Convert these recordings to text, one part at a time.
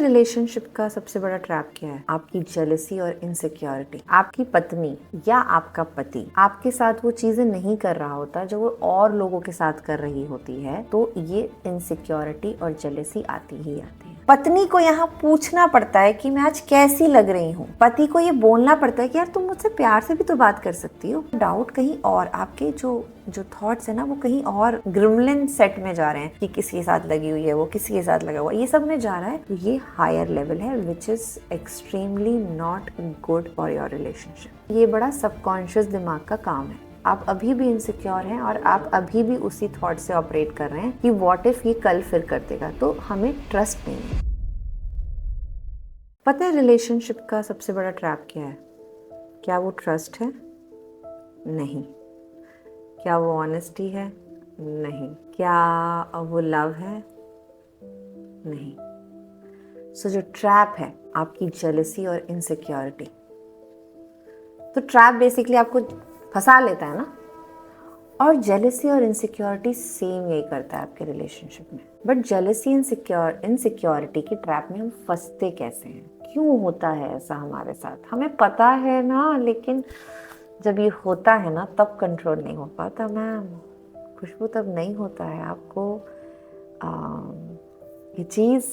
Relationship का सबसे बड़ा ट्रैप क्या है? आपकी जेलसी और इनसिक्योरिटी। आपकी पत्नी या आपका पति आपके साथ वो चीजें नहीं कर रहा होता जो वो और लोगों के साथ कर रही होती है, तो ये इनसिक्योरिटी और जेलसी आती ही आती है। पत्नी को यहाँ पूछना पड़ता है कि मैं आज कैसी लग रही हूँ। पति को ये बोलना पड़ता है कि यार तुम मुझसे प्यार से भी तो बात कर सकती हो। डाउट कहीं और, आपके जो थॉट्स है ना वो कहीं और ग्रिमलिन सेट में जा रहे हैं कि किसी के साथ लगी हुई है, वो किसी के साथ लगा हुआ, ये सब में जा रहा है। तो ये हायर लेवल है which is extremely not good for your relationship. ये बड़ा सबकॉन्शियस दिमाग का काम है। आप अभी भी इनसिक्योर हैं और आप अभी भी उसी थॉट से ऑपरेट कर रहे हैं कि व्हाट इफ ये कल फिर कर देगा, तो हमें ट्रस्ट नहीं है। पता है रिलेशनशिप का सबसे बड़ा ट्रैप क्या है? क्या वो ट्रस्ट है? नहीं। क्या वो ऑनेस्टी है? नहीं। क्या वो लव है? नहीं। सो जो ट्रैप है आपकी जेलसी और इनसिक्योरिटी। तो ट्रैप बेसिकली आपको फंसा लेता है ना, और जेलसी और इनसिक्योरिटी सेम यही करता है आपके रिलेशनशिप में। बट जेलसी इनसिक्योरिटी की ट्रैप में हम फंसते कैसे हैं? क्यों होता है ऐसा हमारे साथ? हमें पता है ना, लेकिन जब ये होता है ना तब कंट्रोल नहीं हो पाता। मैम खुशबू, तब नहीं होता है आपको ये चीज़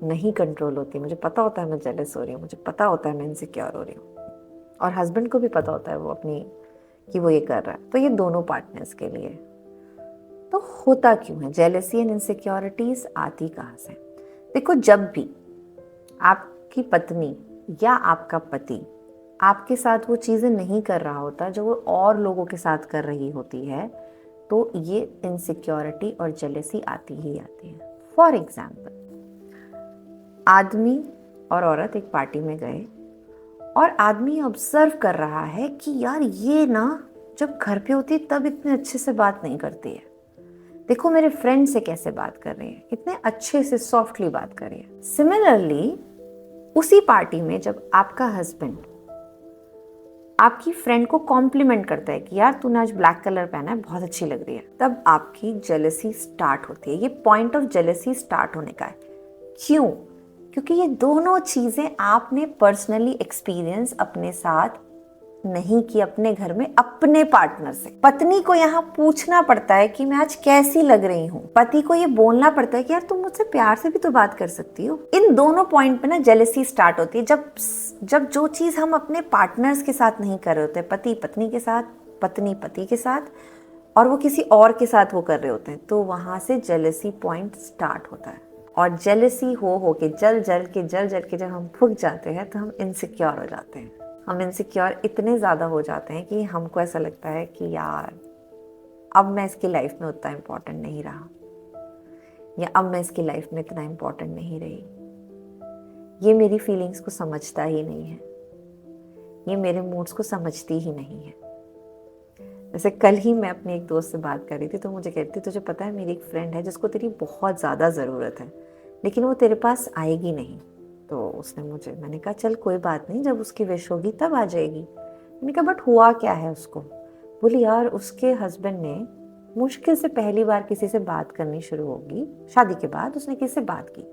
नहीं कंट्रोल होती। मुझे पता होता है मैं जेलस हो रही हूँ, मुझे पता होता है मैं इनसिक्योर हो रही हूँ, और हस्बैंड को भी पता होता है वो अपनी कि वो ये कर रहा है। तो ये दोनों पार्टनर्स के लिए। तो होता क्यों है? जेलसी एंड इनसिक्योरिटीज आती कहाँ से? देखो, जब भी आपकी पत्नी या आपका पति आपके साथ वो चीज़ें नहीं कर रहा होता जो वो और लोगों के साथ कर रही होती है, तो ये इनसिक्योरिटी और जेलसी आती ही आती है। फॉर एग्जाम्पल, आदमी और औरत एक पार्टी में गए और आदमी ऑब्जर्व कर रहा है कि यार ये ना जब घर पे होती है तब इतने अच्छे से बात नहीं करती है। देखो मेरे फ्रेंड से कैसे बात कर रही है, इतने अच्छे से सॉफ्टली बात कर रही है। सिमिलरली उसी पार्टी में जब आपका हस्बैंड आपकी फ्रेंड को कॉम्प्लीमेंट करता है कि यार तूने आज ब्लैक कलर पहना है, बहुत अच्छी लग रही है, तब आपकी जेलसी स्टार्ट होती है। ये पॉइंट ऑफ जेलसी स्टार्ट होने का है। क्यों? क्योंकि ये दोनों चीजें आपने पर्सनली एक्सपीरियंस अपने साथ नहीं की, अपने घर में अपने पार्टनर से। पत्नी को यहाँ पूछना पड़ता है कि मैं आज कैसी लग रही हूँ। पति को ये बोलना पड़ता है कि यार तुम मुझसे प्यार से भी तो बात कर सकती हो। इन दोनों पॉइंट पे ना जेलसी स्टार्ट होती है। जब जो चीज हम अपने पार्टनर्स के साथ नहीं कर रहे होते, पति पत्नी के साथ, पत्नी पति के साथ, और वो किसी और के साथ वो कर रहे होते हैं, तो वहां से जेलसी पॉइंट स्टार्ट होता है। और जेलसी हो के जल जल के जब हम फूक जाते हैं तो हम इनसिक्योर हो जाते हैं। हम इनसिक्योर इतने ज़्यादा हो जाते हैं कि हमको ऐसा लगता है कि यार अब मैं इसकी लाइफ में उतना इम्पोर्टेंट नहीं रहा, या अब मैं इसकी लाइफ में इतना इम्पोर्टेंट नहीं रही, ये मेरी फीलिंग्स को समझता ही नहीं है, ये मेरे मूड्स को समझती ही नहीं है। जैसे कल ही मैं अपनी एक दोस्त से बात कर रही थी, तो मुझे कहती तुझे पता है मेरी एक फ्रेंड है जिसको तेरी बहुत ज़्यादा ज़रूरत है, लेकिन वो तेरे पास आएगी नहीं। तो उसने मैंने कहा चल कोई बात नहीं, जब उसकी विश होगी तब आ जाएगी। मैंने कहा बट हुआ क्या है उसको? बोली यार उसके हस्बैंड ने मुश्किल से पहली बार किसी से बात करनी शुरू होगी, शादी के बाद उसने किसी से बात की,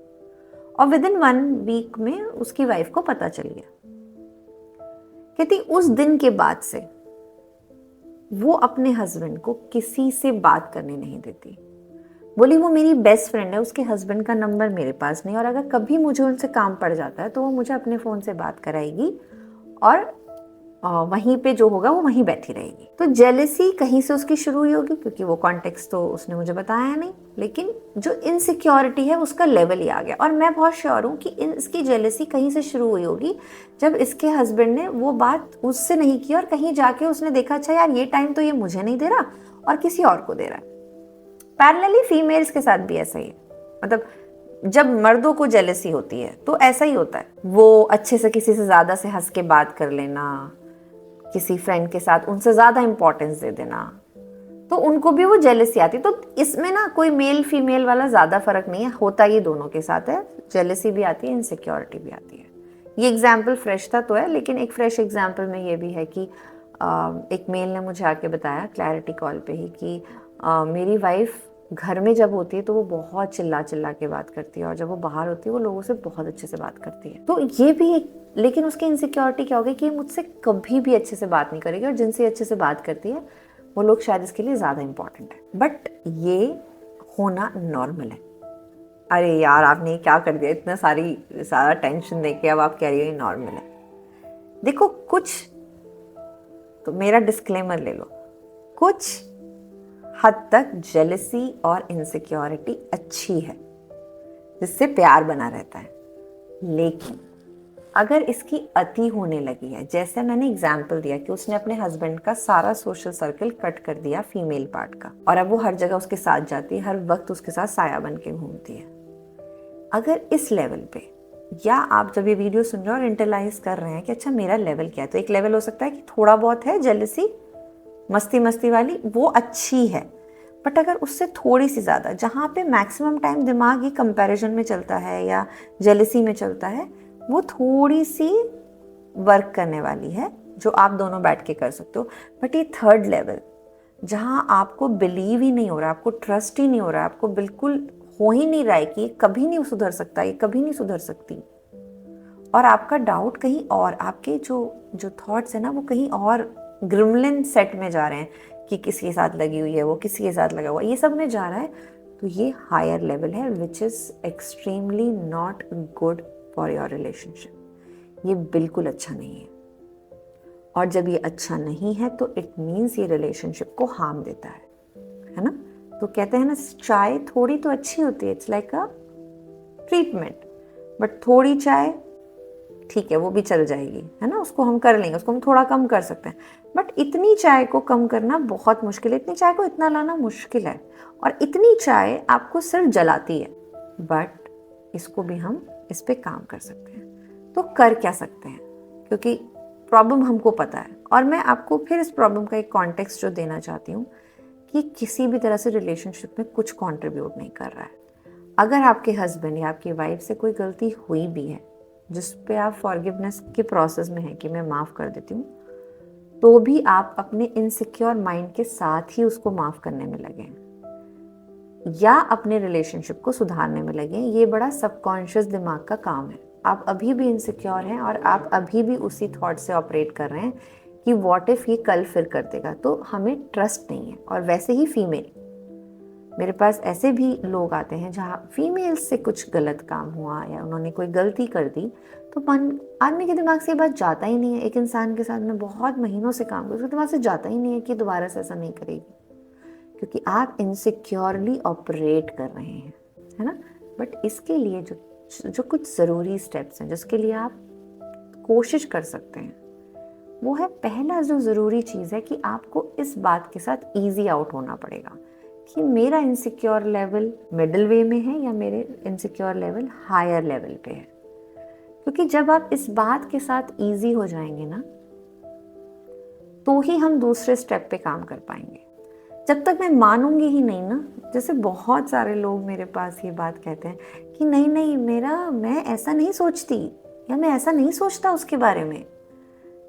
और विदिन 1 वीक में उसकी वाइफ को पता चल गया। कहती उस दिन के बाद से वो अपने हस्बैंड को किसी से बात करने नहीं देती। बोली वो मेरी बेस्ट फ्रेंड है, उसके हस्बैंड का नंबर मेरे पास नहीं, और अगर कभी मुझे उनसे काम पड़ जाता है तो वो मुझे अपने फ़ोन से बात कराएगी, और वहीं पे जो होगा वो वहीं बैठी रहेगी। तो जेलसी कहीं से उसकी शुरू हुई होगी, क्योंकि वो कॉन्टेक्स्ट तो उसने मुझे बताया नहीं, लेकिन जो इनसिक्योरिटी है उसका लेवल ही आ गया। और मैं बहुत श्योर हूँ कि इसकी जेलसी कहीं से शुरू हुई होगी जब इसके हस्बैंड ने वो बात उससे नहीं की, और कहीं जाके उसने देखा अच्छा यार ये टाइम तो ये मुझे नहीं दे रहा और किसी और को दे रहा है। पैरेलली फीमेल्स के साथ भी ऐसा ही है। मतलब जब मर्दों को जेलसी होती है तो ऐसा ही होता है, वो अच्छे से किसी से ज़्यादा से हंस के बात कर लेना, किसी फ्रेंड के साथ उनसे ज़्यादा इंपॉर्टेंस दे देना, तो उनको भी वो जेलसी आती है। तो इसमें ना कोई मेल फीमेल वाला ज़्यादा फर्क नहीं है, होता ये दोनों के साथ है। जेलसी भी आती है, इनसिक्योरिटी भी आती है। ये एग्जाम्पल फ्रेश था तो है, लेकिन एक फ्रेश एग्जाम्पल में ये भी है कि एक मेल ने मुझे आके बताया क्लैरिटी कॉल पे ही कि मेरी वाइफ घर में जब होती है तो वो बहुत चिल्ला चिल्ला के बात करती है, और जब वो बाहर होती है वो लोगों से बहुत अच्छे से बात करती है। तो ये भी एक, लेकिन उसकी इनसिक्योरिटी क्या होगी कि मुझसे कभी भी अच्छे से बात नहीं करेगी, और जिनसे अच्छे से बात करती है वो लोग शायद इसके लिए ज़्यादा इंपॉर्टेंट है। बट ये होना नॉर्मल है। अरे यार आपने क्या कर दिया, इतना सारा टेंशन देके अब आप कह रही हो ये नॉर्मल है। देखो कुछ, तो मेरा डिस्क्लेमर ले लो, कुछ हद तक जेलसी और इनसिक्योरिटी अच्छी है, जिससे प्यार बना रहता है। लेकिन अगर इसकी अति होने लगी है, जैसे मैंने एग्जाम्पल दिया कि उसने अपने हस्बैंड का सारा सोशल सर्कल कट कर दिया फीमेल पार्ट का, और अब वो हर जगह उसके साथ जाती है, हर वक्त उसके साथ साया बन के घूमती है। अगर इस लेवल पे, या आप जब ये वीडियो सुन रहे हो और इंटरलाइज कर रहे हैं कि अच्छा मेरा लेवल क्या है, तो एक लेवल हो सकता है कि थोड़ा बहुत है जेलसी, मस्ती मस्ती वाली, वो अच्छी है। बट अगर उससे थोड़ी सी ज़्यादा, जहाँ पे मैक्सिमम टाइम दिमाग ही कंपैरिजन में चलता है या जेलसी में चलता है, वो थोड़ी सी वर्क करने वाली है, जो आप दोनों बैठ के कर सकते हो। बट ये थर्ड लेवल, जहाँ आपको बिलीव ही नहीं हो रहा, आपको ट्रस्ट ही नहीं हो रहा, आपको बिल्कुल हो ही नहीं रहा है कि ये कभी नहीं सुधर सकता, ये कभी नहीं सुधर सकती, और आपका डाउट कहीं और, आपके जो जो थॉट्स है ना वो कहीं और ग्रिमलिन सेट में जा रहे हैं कि किसी के साथ लगी हुई है, वो किसी के साथ लगा हुआ, ये सब में जा रहा है, तो ये हायर लेवल है, which is extremely not good for your relationship. ये बिल्कुल अच्छा नहीं है, और जब ये अच्छा नहीं है तो इट मीन्स ये रिलेशनशिप को हार्म देता है ना। तो कहते हैं ना, चाय थोड़ी तो अच्छी होती है, it's like a treatment, but थोड़ी चाय ठीक है वो भी चल जाएगी, है ना, उसको हम कर लेंगे, उसको हम थोड़ा कम कर सकते हैं। बट इतनी चाय को कम करना बहुत मुश्किल है, इतनी चाय को इतना लाना मुश्किल है, और इतनी चाय आपको सिर्फ जलाती है। बट इसको भी हम इस पे काम कर सकते हैं। तो कर क्या सकते हैं, क्योंकि प्रॉब्लम हमको पता है, और मैं आपको फिर इस प्रॉब्लम का एक कॉन्टेक्स्ट जो देना चाहती हूँ कि किसी भी तरह से रिलेशनशिप में कुछ कंट्रीब्यूट नहीं कर रहा है। अगर आपके हस्बैंड या आपकी वाइफ से कोई गलती हुई भी है, जिस पे आप फॉरगिवनेस के प्रोसेस में हैं कि मैं माफ़ कर देती हूँ, तो भी आप अपने इनसिक्योर माइंड के साथ ही उसको माफ़ करने में लगे या अपने रिलेशनशिप को सुधारने में लगे। ये बड़ा सबकॉन्शियस दिमाग का काम है। आप अभी भी इनसिक्योर हैं और आप अभी भी उसी थॉट से ऑपरेट कर रहे हैं कि व्हाट इफ़ ये कल फिर कर देगा, तो हमें ट्रस्ट नहीं है। और वैसे ही फीमेल, मेरे पास ऐसे भी लोग आते हैं जहाँ फीमेल्स से कुछ गलत काम हुआ या उन्होंने कोई गलती कर दी, तो आदमी के दिमाग से ये बात जाता ही नहीं है। एक इंसान के साथ में बहुत महीनों से काम कर, उसके दिमाग से जाता ही नहीं है कि दोबारा से ऐसा नहीं करेगी, क्योंकि आप इनसिक्योरली ऑपरेट कर रहे हैं, है ना। बट इसके लिए जो कुछ ज़रूरी स्टेप्स हैं जिसके लिए आप कोशिश कर सकते हैं, वो है, पहला जो ज़रूरी चीज़ है कि आपको इस बात के साथ ईजी आउट होना पड़ेगा कि मेरा इनसिक्योर लेवल मिडिल वे में है या मेरे इनसिक्योर लेवल हायर लेवल पे है। क्योंकि जब आप इस बात के साथ ईजी हो जाएंगे ना, तो ही हम दूसरे स्टेप पे काम कर पाएंगे। जब तक मैं मानूंगी ही नहीं ना, जैसे बहुत सारे लोग मेरे पास ये बात कहते हैं कि नहीं नहीं मैं ऐसा नहीं सोचती या मैं ऐसा नहीं सोचता उसके बारे में।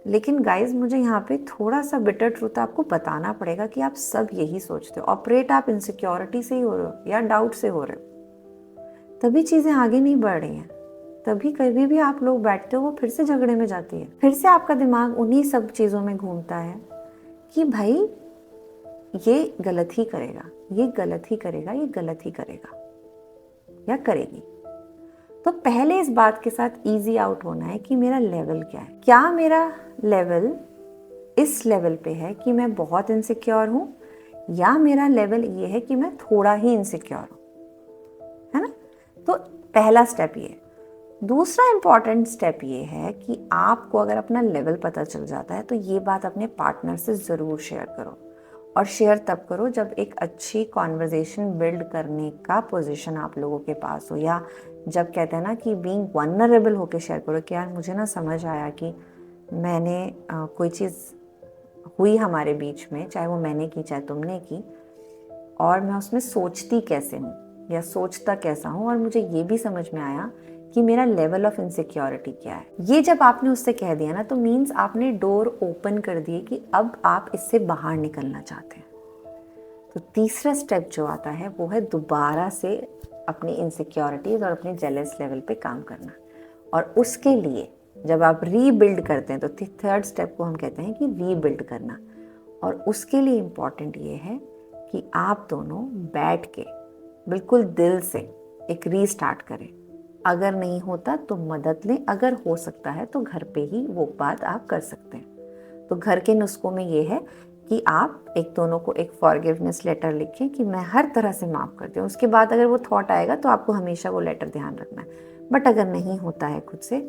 लेकिन गाइज, मुझे यहाँ पे थोड़ा सा बिटर ट्रूथ आपको बताना पड़ेगा कि आप सब यही सोचते हो। ऑपरेट आप इनसिक्योरिटी से ही हो रहे हो या डाउट से हो रहे हो, तभी चीज़ें आगे नहीं बढ़ रही हैं। तभी कभी भी आप लोग बैठते हो वो फिर से झगड़े में जाती है, फिर से आपका दिमाग उन्हीं सब चीज़ों में घूमता है कि भाई ये गलत ही करेगा, ये गलत ही करेगा, ये गलत ही करेगा या करेगी। तो पहले इस बात के साथ इजी आउट होना है कि मेरा लेवल क्या है। क्या मेरा लेवल इस लेवल पे है कि मैं बहुत इनसिक्योर हूँ, या मेरा लेवल ये है कि मैं थोड़ा ही इनसिक्योर हूँ, है ना। तो पहला स्टेप ये। दूसरा इंपॉर्टेंट स्टेप ये है कि आपको अगर अपना लेवल पता चल जाता है तो ये बात अपने पार्टनर से ज़रूर शेयर करो, और शेयर तब करो जब एक अच्छी कॉन्वर्जेशन बिल्ड करने का पोजीशन आप लोगों के पास हो, या जब कहते हैं ना कि बीइंग वल्नरेबल होके शेयर करो कि यार मुझे ना समझ आया कि मैंने कोई चीज़ हुई हमारे बीच में, चाहे वो मैंने की चाहे तुमने की, और मैं उसमें सोचती कैसे हूँ या सोचता कैसा हूँ, और मुझे ये भी समझ में आया कि मेरा लेवल ऑफ इनसिक्योरिटी क्या है। ये जब आपने उससे कह दिया ना, तो मीन्स आपने डोर ओपन कर दिए कि अब आप इससे बाहर निकलना चाहते हैं। तो तीसरा स्टेप जो आता है वो है दोबारा से अपनी इनसिक्योरिटीज़ और अपने जेलस लेवल पे काम करना। और उसके लिए जब आप रीबिल्ड करते हैं तो थर्ड स्टेप को हम कहते हैं कि रीबिल्ड करना। और उसके लिए इम्पॉर्टेंट ये है कि आप दोनों बैठ के बिल्कुल दिल से एक रीस्टार्ट करें। अगर नहीं होता तो मदद लें, अगर हो सकता है तो घर पे ही वो बात आप कर सकते हैं। तो घर के नुस्खों में ये है कि आप एक दोनों को एक फॉरगिवनेस लेटर लिखें कि मैं हर तरह से माफ़ करती हूँ। उसके बाद अगर वो थॉट आएगा तो आपको हमेशा वो लेटर ध्यान रखना है। बट अगर नहीं होता है खुद से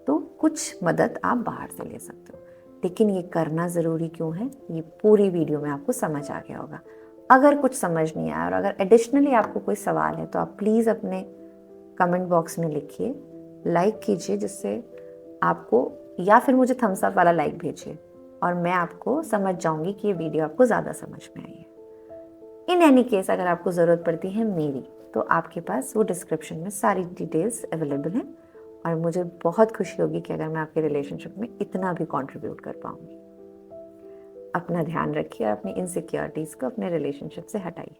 तो कुछ मदद आप बाहर से ले सकते हो। लेकिन ये करना ज़रूरी क्यों है, ये पूरी वीडियो में आपको समझ आ गया होगा। अगर कुछ समझ नहीं आया और अगर एडिशनली आपको कोई सवाल है तो आप प्लीज़ अपने कमेंट बॉक्स में लिखिए, लाइक कीजिए जिससे आपको, या फिर मुझे थम्स अप वाला लाइक भेजिए और मैं आपको समझ जाऊंगी कि ये वीडियो आपको ज़्यादा समझ में आई है। इन एनी केस अगर आपको ज़रूरत पड़ती है मेरी, तो आपके पास वो डिस्क्रिप्शन में सारी डिटेल्स अवेलेबल हैं। और मुझे बहुत खुशी होगी कि अगर मैं आपके रिलेशनशिप में इतना भी कंट्रीब्यूट कर पाऊंगी। अपना ध्यान रखिए और अपनी इनसिक्योरिटीज़ को अपने रिलेशनशिप से हटाइए।